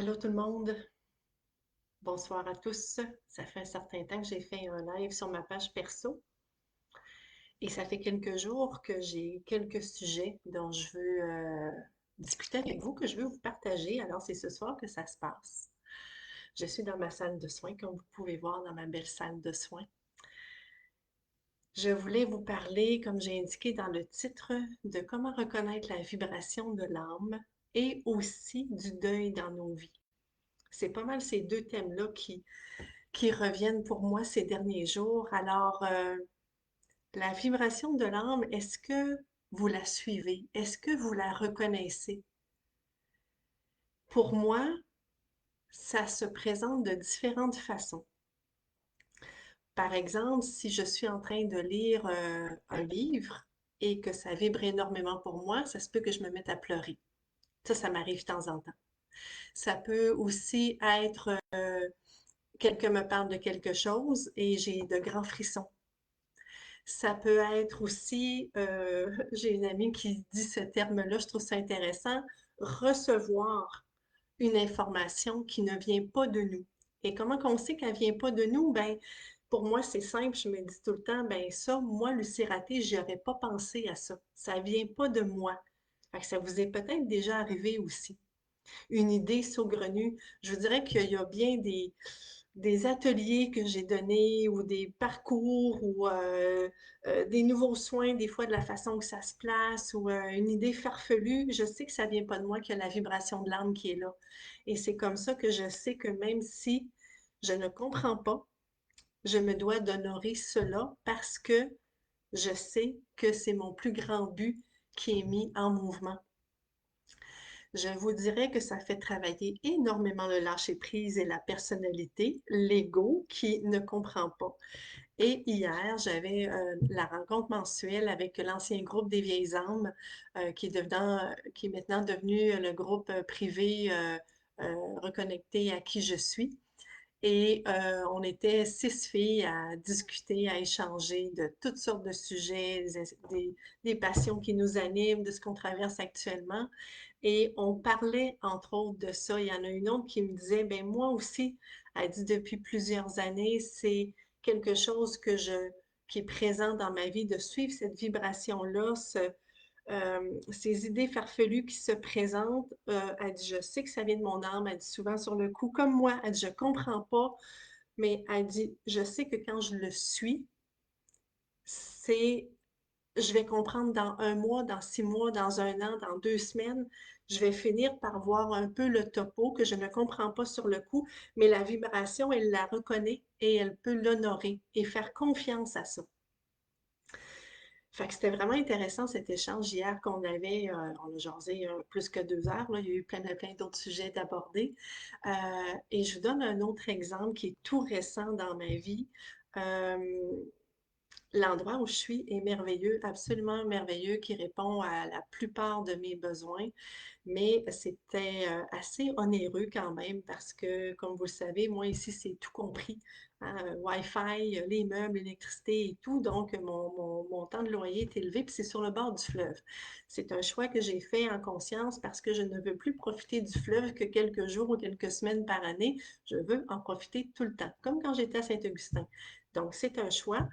Allô tout le monde, bonsoir à tous. Ça fait un certain temps que j'ai fait un live sur ma page perso et ça fait quelques jours que j'ai quelques sujets dont je veux discuter avec vous, que je veux vous partager. Alors c'est ce soir que ça se passe. Je suis dans ma salle de soins, comme vous pouvez voir dans ma belle salle de soins. Je voulais vous parler, comme j'ai indiqué dans le titre, de comment reconnaître la vibration de l'âme et aussi du deuil dans nos vies. C'est pas mal ces deux thèmes-là qui reviennent pour moi ces derniers jours. Alors, la vibration de l'âme, est-ce que vous la suivez? Est-ce que vous la reconnaissez? Pour moi, ça se présente de différentes façons. Par exemple, si je suis en train de lire un livre et que ça vibre énormément pour moi, ça se peut que je me mette à pleurer. Ça m'arrive de temps en temps. Ça peut aussi être quelqu'un me parle de quelque chose et j'ai de grands frissons. Ça peut être aussi, j'ai une amie qui dit ce terme-là, je trouve ça intéressant, recevoir une information qui ne vient pas de nous. Et comment qu'on sait qu'elle vient pas de nous? Ben, pour moi, c'est simple, je me dis tout le temps, ben ça, moi, Lucie Raté, j'y aurais pas pensé à ça. Ça vient pas de moi. Fait que ça vous est peut-être déjà arrivé aussi. Une idée saugrenue. Je vous dirais qu'il y a bien des ateliers que j'ai donnés ou des parcours ou des nouveaux soins, des fois de la façon que ça se place ou une idée farfelue, je sais que ça vient pas de moi, qu'il y a la vibration de l'âme qui est là. Et c'est comme ça que je sais que même si je ne comprends pas, je me dois d'honorer cela parce que je sais que c'est mon plus grand but qui est mis en mouvement. Je vous dirais que ça fait travailler énormément le lâcher-prise et la personnalité, l'ego qui ne comprend pas. Et hier, j'avais la rencontre mensuelle avec l'ancien groupe des Vieilles âmes, qui est maintenant devenu le groupe privé reconnecté à qui je suis. Et on était 6 filles à discuter, à échanger de toutes sortes de sujets, des passions qui nous animent, de ce qu'on traverse actuellement. Et on parlait entre autres de ça. Il y en a une autre qui me disait, ben moi aussi, elle dit depuis plusieurs années, c'est quelque chose qui est présent dans ma vie, de suivre cette vibration-là, ces idées farfelues qui se présentent. Elle dit, je sais que ça vient de mon âme. Elle dit souvent sur le coup, comme moi, elle dit, je comprends pas, mais elle dit, je sais que quand je le suis, c'est, je vais comprendre dans un mois, dans 6 mois, dans un an, dans 2 semaines, je vais finir par voir un peu le topo que je ne comprends pas sur le coup, mais la vibration, elle la reconnaît et elle peut l'honorer et faire confiance à ça. Fait que c'était vraiment intéressant cet échange hier qu'on avait. On a jasé plus que 2 heures, là. Il y a eu plein d'autres sujets d'aborder. Euh, et je vous donne un autre exemple qui est tout récent dans ma vie. Euh, L'endroit où je suis est merveilleux, absolument merveilleux, qui répond à la plupart de mes besoins, mais c'était assez onéreux quand même parce que, comme vous le savez, moi ici, c'est tout compris, hein, Wi-Fi, les meubles, l'électricité et tout, donc mon montant de loyer est élevé, puis c'est sur le bord du fleuve. C'est un choix que j'ai fait en conscience parce que je ne veux plus profiter du fleuve que quelques jours ou quelques semaines par année, je veux en profiter tout le temps, comme quand j'étais à Saint-Augustin. Donc, c'est un choix.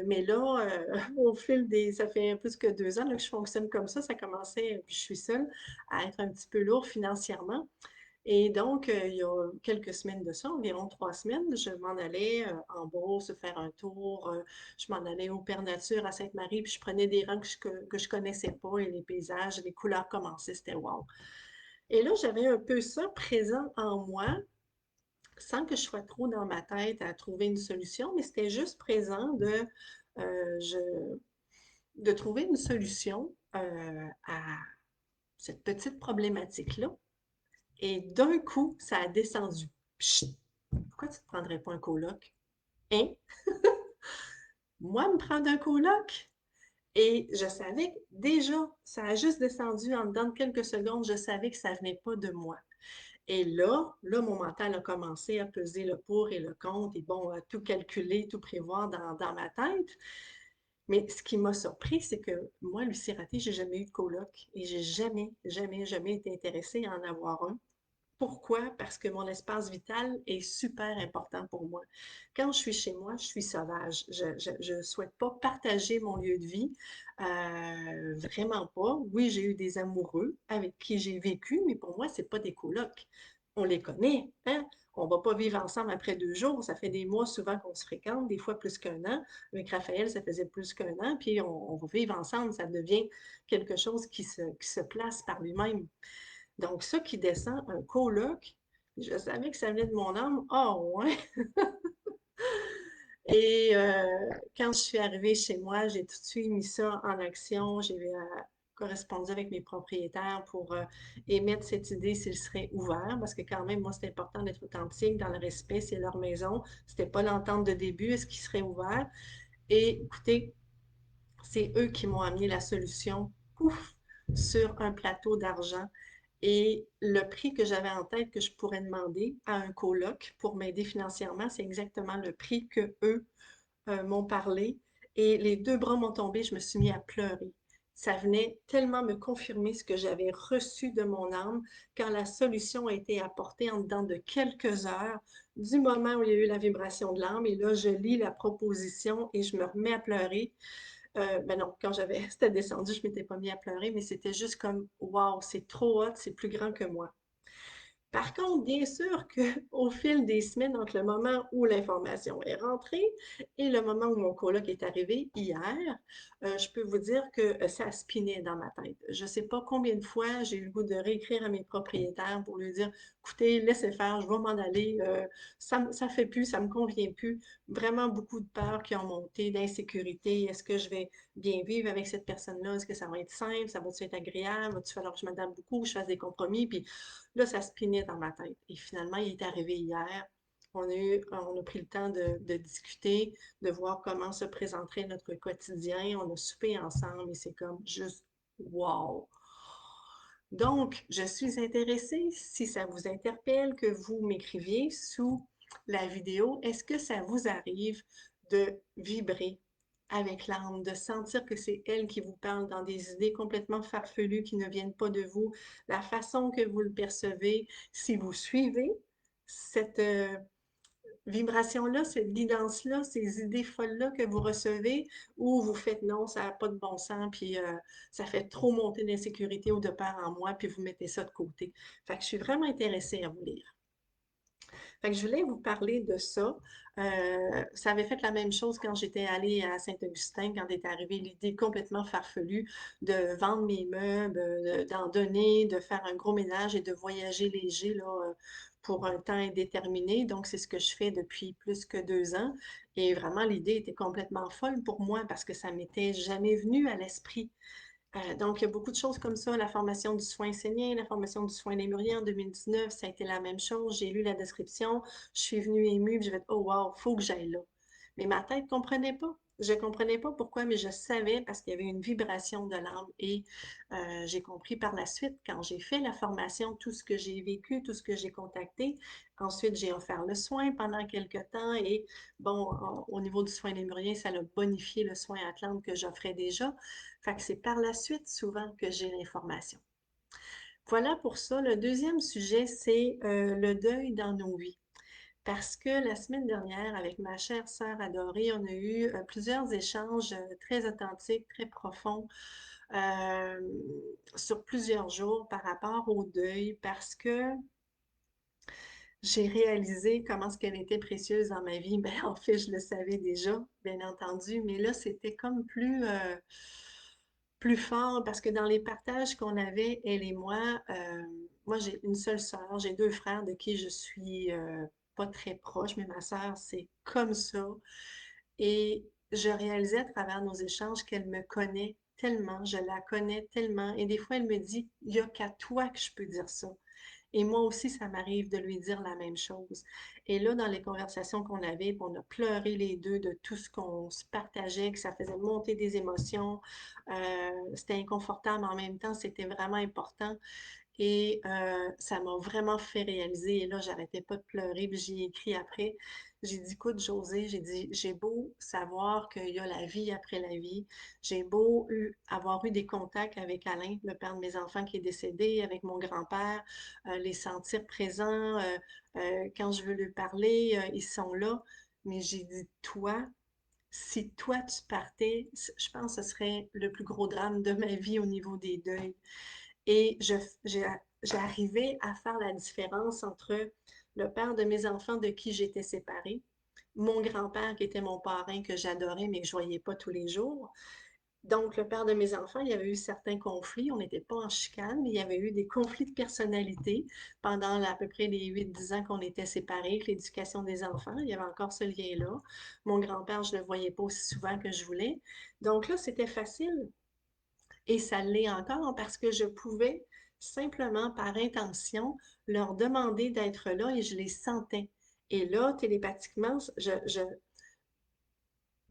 Mais là, au fil des, ça fait plus que 2 ans là, que je fonctionne comme ça commençait, puis je suis seule, à être un petit peu lourd financièrement. Et donc, il y a quelques semaines de ça, environ 3 semaines, je m'en allais en Beauce faire un tour. Je m'en allais au Père Nature à Sainte-Marie, puis je prenais des rangs que je connaissais pas et les paysages, les couleurs commençaient, c'était wow. Et là, j'avais un peu ça présent en moi, sans que je sois trop dans ma tête à trouver une solution, mais c'était juste présent euh, je- de trouver une solution à cette petite problématique-là. Et d'un coup, ça a descendu. Psst! Pourquoi tu ne te prendrais pas un coloc? Hein? Moi, me prendre un coloc? Et je savais que déjà, ça a juste descendu en dedans de quelques secondes, je savais que ça venait pas de moi. Et là, mon mental a commencé à peser le pour et le contre et bon, à tout calculer, tout prévoir dans ma tête. Mais ce qui m'a surpris, c'est que moi, Lucie Raté, j'ai jamais eu de coloc et j'ai jamais été intéressée à en avoir un. Pourquoi? Parce que mon espace vital est super important pour moi. Quand je suis chez moi, je suis sauvage. Je souhaite pas partager mon lieu de vie, vraiment pas. Oui, j'ai eu des amoureux avec qui j'ai vécu, mais pour moi, c'est pas des colocs. On les connaît, hein? On va pas vivre ensemble après 2 jours. Ça fait des mois souvent qu'on se fréquente, des fois plus qu'un an. Avec Raphaël, ça faisait plus qu'un an, puis on va vivre ensemble. Ça devient quelque chose qui se place par lui-même. Donc, ça qui descend, un coloc, je savais que ça venait de mon âme. Ah ouais! Et quand je suis arrivée chez moi, j'ai tout de suite mis ça en action. J'ai correspondu avec mes propriétaires pour émettre cette idée s'ils seraient ouverts, parce que quand même, moi, c'est important d'être authentique dans le respect. C'est leur maison. C'était pas l'entente de début. Est-ce qu'ils seraient ouverts? Et écoutez, c'est eux qui m'ont amené la solution, pouf, sur un plateau d'argent. Et le prix que j'avais en tête que je pourrais demander à un coloc pour m'aider financièrement, c'est exactement le prix que eux m'ont parlé. Et les deux bras m'ont tombé, je me suis mis à pleurer. Ça venait tellement me confirmer ce que j'avais reçu de mon âme quand la solution a été apportée en dedans de quelques heures du moment où il y a eu la vibration de l'âme. Et là, je lis la proposition et je me remets à pleurer. Ben non, quand j'avais, c'était descendu, je m'étais pas mis à pleurer, mais c'était juste comme, waouh, c'est trop hot, c'est plus grand que moi. Par contre, bien sûr qu'au fil des semaines, entre le moment où l'information est rentrée et le moment où mon coloc est arrivé hier, je peux vous dire que ça spinait dans ma tête. Je ne sais pas combien de fois j'ai eu le goût de réécrire à mes propriétaires pour lui dire, écoutez, laissez faire, je vais m'en aller, ça fait plus, ça me convient plus. Vraiment beaucoup de peurs qui ont monté, d'insécurité. Est-ce que je vais bien vivre avec cette personne-là? Est-ce que ça va être simple? Ça va être agréable? Va-t-il falloir que je m'adapte beaucoup, que je fasse des compromis? Puis là, ça spinait dans ma tête. Et finalement, il est arrivé hier. On a pris le temps de discuter, de voir comment se présenterait notre quotidien. On a soupé ensemble et c'est comme juste wow! Donc, je suis intéressée, si ça vous interpelle, que vous m'écriviez sous la vidéo. Est-ce que ça vous arrive de vibrer avec l'âme, de sentir que c'est elle qui vous parle dans des idées complètement farfelues qui ne viennent pas de vous, la façon que vous le percevez, si vous suivez cette vibration-là, cette guidance-là, ces idées folles-là que vous recevez, ou vous faites non, ça n'a pas de bon sens, puis ça fait trop monter d'insécurité ou de peur en moi, puis vous mettez ça de côté. Fait que je suis vraiment intéressée à vous lire. Fait que je voulais vous parler de ça. Ça avait fait la même chose quand j'étais allée à Saint-Augustin, quand est arrivée l'idée complètement farfelue de vendre mes meubles, d'en donner, de faire un gros ménage et de voyager léger là, pour un temps indéterminé. Donc, c'est ce que je fais depuis plus que 2 ans. Et vraiment, l'idée était complètement folle pour moi parce que ça m'était jamais venu à l'esprit. Donc, il y a beaucoup de choses comme ça. La formation du soin sénien, la formation du soin lémurien en 2019, ça a été la même chose. J'ai lu la description, je suis venue émue, puis je vais oh wow, faut que j'aille là. Mais ma tête ne comprenait pas. Je ne comprenais pas pourquoi, mais je savais parce qu'il y avait une vibration de l'âme. Et j'ai compris par la suite, quand j'ai fait la formation, tout ce que j'ai vécu, tout ce que j'ai contacté. Ensuite, j'ai offert le soin pendant quelques temps. Et bon, au niveau du soin lémurien, ça a bonifié le soin Atlante que j'offrais déjà. Fait que c'est par la suite souvent que j'ai l'information. Voilà pour ça. Le deuxième sujet, c'est le deuil dans nos vies. Parce que la semaine dernière, avec ma chère sœur adorée, on a eu plusieurs échanges très authentiques, très profonds, euh, sur plusieurs jours par rapport au deuil, parce que j'ai réalisé comment ce qu'elle était précieuse dans ma vie. Ben, en fait, je le savais déjà, bien entendu, mais là, c'était comme plus fort parce que dans les partages qu'on avait, elle et moi j'ai une seule sœur, j'ai deux frères de qui je suis pas très proche, mais ma sœur, c'est comme ça. Et je réalisais à travers nos échanges qu'elle me connaît tellement, je la connais tellement. Et des fois, elle me dit, il n'y a qu'à toi que je peux dire ça. Et moi aussi, ça m'arrive de lui dire la même chose. Et là, dans les conversations qu'on avait, on a pleuré les deux de tout ce qu'on se partageait, que ça faisait monter des émotions. C'était inconfortable, mais en même temps, c'était vraiment important. Et ça m'a vraiment fait réaliser, et là, j'arrêtais pas de pleurer, puis j'y ai écrit après. J'ai dit, écoute, José, j'ai dit, j'ai beau savoir qu'il y a la vie après la vie, j'ai beau avoir eu des contacts avec Alain, le père de mes enfants qui est décédé, avec mon grand-père, les sentir présents, quand je veux lui parler, ils sont là. Mais j'ai dit, toi, si toi tu partais, je pense que ce serait le plus gros drame de ma vie au niveau des deuils. Et j'arrivais à faire la différence entre le père de mes enfants de qui j'étais séparée, mon grand-père qui était mon parrain que j'adorais mais que je ne voyais pas tous les jours. Donc, le père de mes enfants, il y avait eu certains conflits. On n'était pas en chicane, mais il y avait eu des conflits de personnalité pendant à peu près les 8-10 ans qu'on était séparés, l'éducation des enfants. Il y avait encore ce lien-là. Mon grand-père, je ne le voyais pas aussi souvent que je voulais. Donc là, c'était facile. Et ça l'est encore parce que je pouvais simplement par intention leur demander d'être là et je les sentais. Et là, télépathiquement,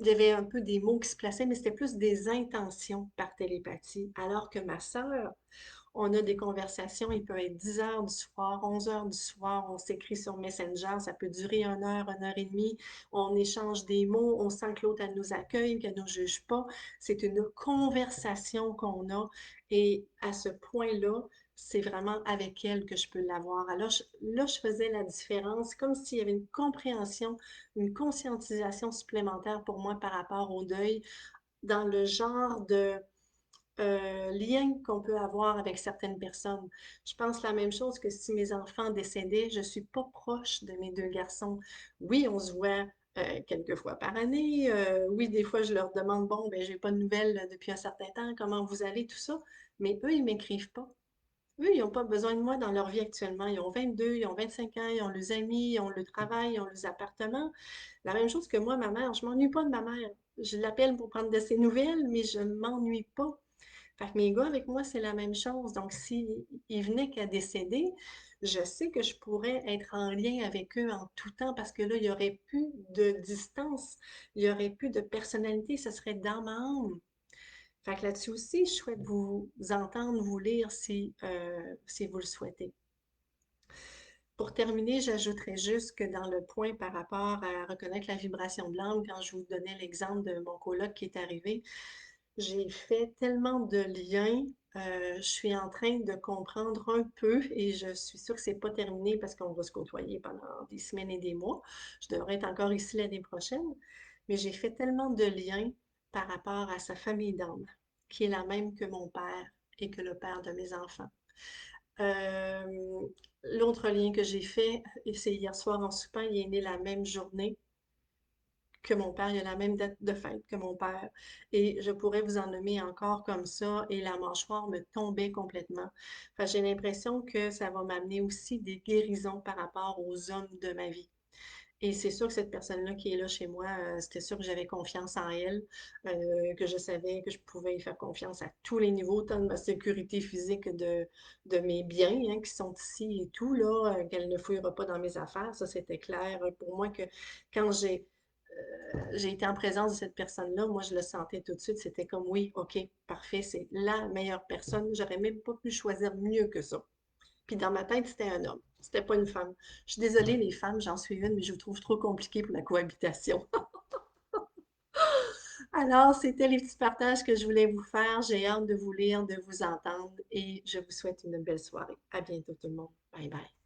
il y avait un peu des mots qui se plaçaient, mais c'était plus des intentions par télépathie. Alors que ma sœur, on a des conversations, il peut être 10 heures du soir, 11 heures du soir, on s'écrit sur Messenger, ça peut durer 1 heure et demie, on échange des mots, on sent que l'autre, elle nous accueille, qu'elle ne nous juge pas. C'est une conversation qu'on a et à ce point-là, c'est vraiment avec elle que je peux l'avoir. Alors là, je faisais la différence, comme s'il y avait une compréhension, une conscientisation supplémentaire pour moi par rapport au deuil, dans le genre de lien qu'on peut avoir avec certaines personnes. Je pense la même chose que si mes enfants décédaient, je ne suis pas proche de mes deux garçons. Oui, on se voit quelques fois par année. Oui, des fois, je leur demande, bon, ben, j'ai pas de nouvelles depuis un certain temps, comment vous allez, tout ça. Mais eux, ils m'écrivent pas. Eux, ils n'ont pas besoin de moi dans leur vie actuellement. Ils ont 22, ils ont 25 ans, ils ont leurs amis, ils ont le travail, ils ont leurs appartements. La même chose que moi, ma mère. Je m'ennuie pas de ma mère. Je l'appelle pour prendre de ses nouvelles, mais je ne m'ennuie pas. Fait que mes gars, avec moi, c'est la même chose. Donc, s'ils venaient qu'à décéder, je sais que je pourrais être en lien avec eux en tout temps parce que là, il n'y aurait plus de distance, il n'y aurait plus de personnalité, ce serait dans ma âme. Fait que là-dessus aussi, je souhaite vous entendre, vous lire si vous le souhaitez. Pour terminer, j'ajouterais juste que dans le point par rapport à reconnaître la vibration de l'âme, quand je vous donnais l'exemple de mon coloc qui est arrivé, j'ai fait tellement de liens. Je suis en train de comprendre un peu et je suis sûre que c'est pas terminé parce qu'on va se côtoyer pendant des semaines et des mois. Je devrais être encore ici l'année prochaine, mais j'ai fait tellement de liens par rapport à sa famille d'âme, qui est la même que mon père et que le père de mes enfants. Euh, L'autre lien que j'ai fait, et c'est hier soir en soupant, il est né la même journée que mon père, il a la même date de fête que mon père. Et je pourrais vous en nommer encore comme ça, et la mâchoire me tombait complètement. Enfin, j'ai l'impression que ça va m'amener aussi des guérisons par rapport aux hommes de ma vie. Et c'est sûr que cette personne-là qui est là chez moi, c'était sûr que j'avais confiance en elle, que je savais que je pouvais y faire confiance à tous les niveaux, tant de ma sécurité physique que de mes biens hein, qui sont ici et tout, là, qu'elle ne fouillera pas dans mes affaires. Ça, c'était clair pour moi que quand j'ai été en présence de cette personne-là, moi, je le sentais tout de suite. C'était comme, oui, OK, parfait, c'est la meilleure personne. J'aurais même pas pu choisir mieux que ça. Puis dans ma tête, c'était un homme. C'était pas une femme. Je suis désolée, les femmes, j'en suis une, mais je vous trouve trop compliqué pour la cohabitation. Alors, c'était les petits partages que je voulais vous faire. J'ai hâte de vous lire, de vous entendre et je vous souhaite une belle soirée. À bientôt tout le monde. Bye bye.